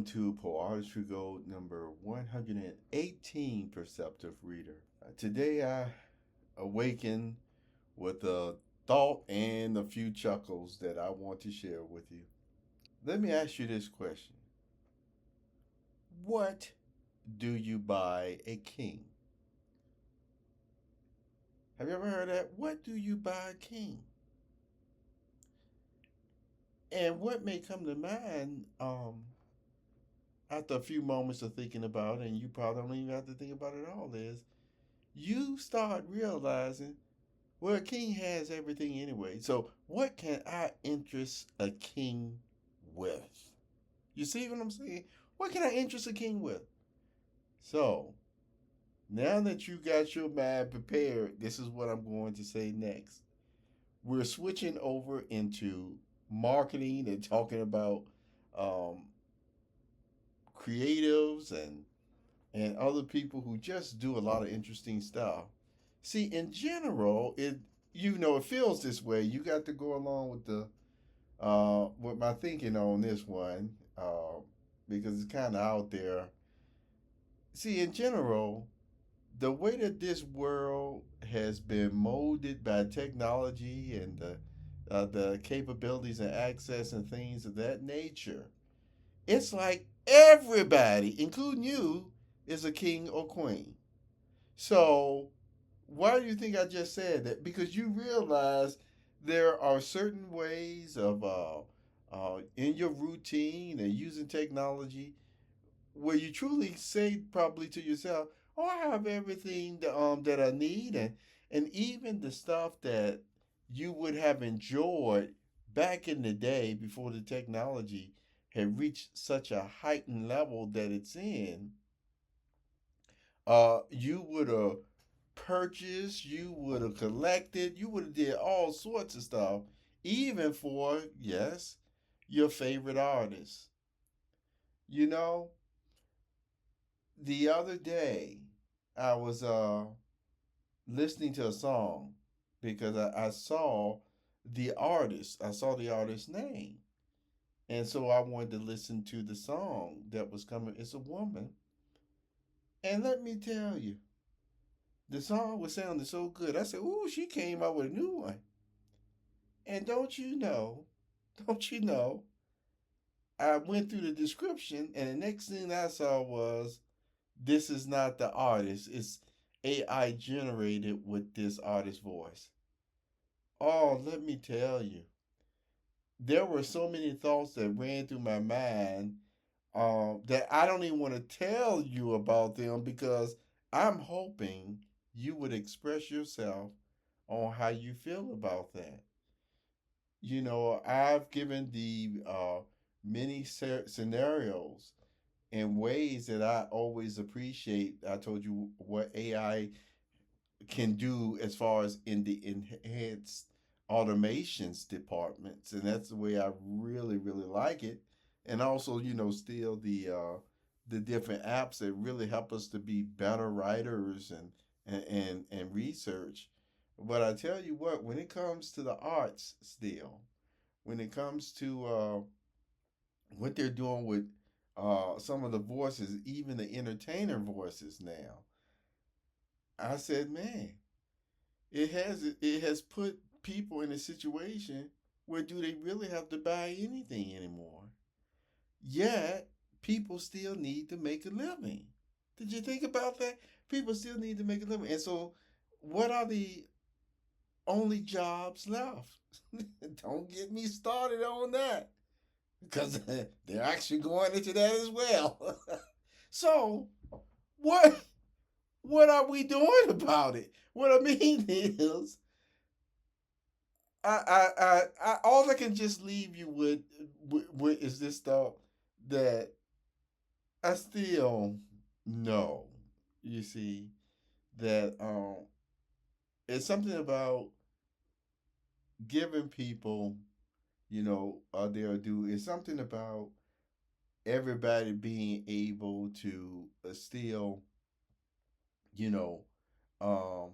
to Poeartistry Gold number 118, Perceptive Reader. Today I awaken with a thought and a few chuckles that I want to share with you. Let me ask you this question. What do you buy a king? Have you ever heard that? What do you buy a king? And what may come to mind after a few moments of thinking about it, and you probably don't even have to think about it all, is you start realizing, well, a king has everything anyway. So what can I interest a king with? You see what I'm saying? What can I interest a king with? So now that you got your mind prepared, this is what I'm going to say next. We're switching over into marketing and talking about um, creatives and other people who just do a lot of interesting stuff. See, in general, it feels this way. You got to go along with the with my thinking on this one because it's kind of out there. See, in general, the way that this world has been molded by technology and the capabilities and access and things of that nature, it's like everybody, including you, is a king or queen. So why do you think I just said that? Because you realize there are certain ways of in your routine and using technology where you truly say probably to yourself, "Oh, I have everything that I need," and even the stuff that you would have enjoyed back in the day before the technology had reached such a heightened level that it's in, you would have purchased, you would have collected, you would have did all sorts of stuff, even for, yes, your favorite artist. You know, the other day I was listening to a song because I saw I saw the artist's name. And so I wanted to listen to the song that was coming. It's a woman. And let me tell you, the song was sounding so good. I said, "Ooh, she came out with a new one." And don't you know, I went through the description, and the next thing I saw was, "This is not the artist. It's AI generated with this artist's voice." Oh, let me tell you, there were so many thoughts that ran through my mind that I don't even want to tell you about them because I'm hoping you would express yourself on how you feel about that. I've given the many scenarios and ways that I always appreciate. I told you what AI can do as far as in the enhanced automations departments, and that's the way I really really like it. And also, still the different apps that really help us to be better writers and research. But I tell you what, when it comes to the arts, still, when it comes to what they're doing with some of the voices, even the entertainer voices now, I said, man, it has put people in a situation where do they really have to buy anything anymore? Yet people still need to make a living. Did you think about that? People still need to make a living. And so what are the only jobs left? Don't get me started on that. Because they're actually going into that as well. So what what are we doing about it? What I mean is, all I can just leave you with is this thought that I still know. You see that it's something about giving people, their due. It's something about everybody being able to still, you know, um,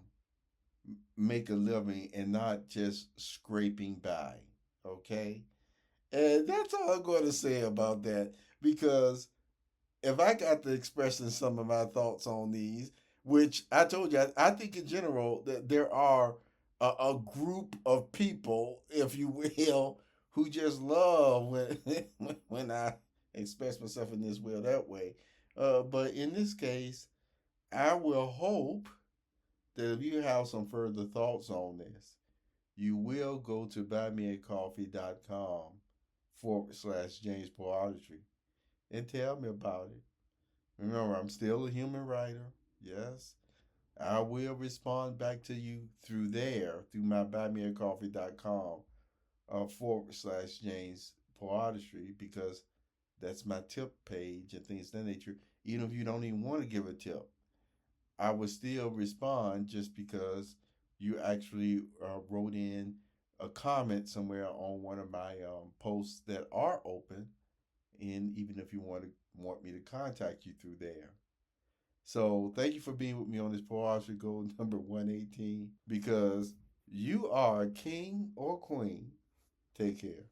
make a living and not just scraping by. Okay, and that's all I'm going to say about that because if I got to expressing some of my thoughts on these, which I told you, I think in general that there are a group of people, if you will, who just love when when I express myself in this way or that way. But in this case, I will hope that if you have some further thoughts on this, you will go to buymeacoffee.com / James Poeartistry and tell me about it. Remember, I'm still a human writer. Yes. I will respond back to you through there, through my buymeacoffee.com / James Poeartistry, because that's my tip page and things of that nature. Even if you don't even want to give a tip, I would still respond just because you actually wrote in a comment somewhere on one of my posts that are open, and even if you want me to contact you through there. So thank you for being with me on this Poeartistry Gold number 118, because you are king or queen. Take care.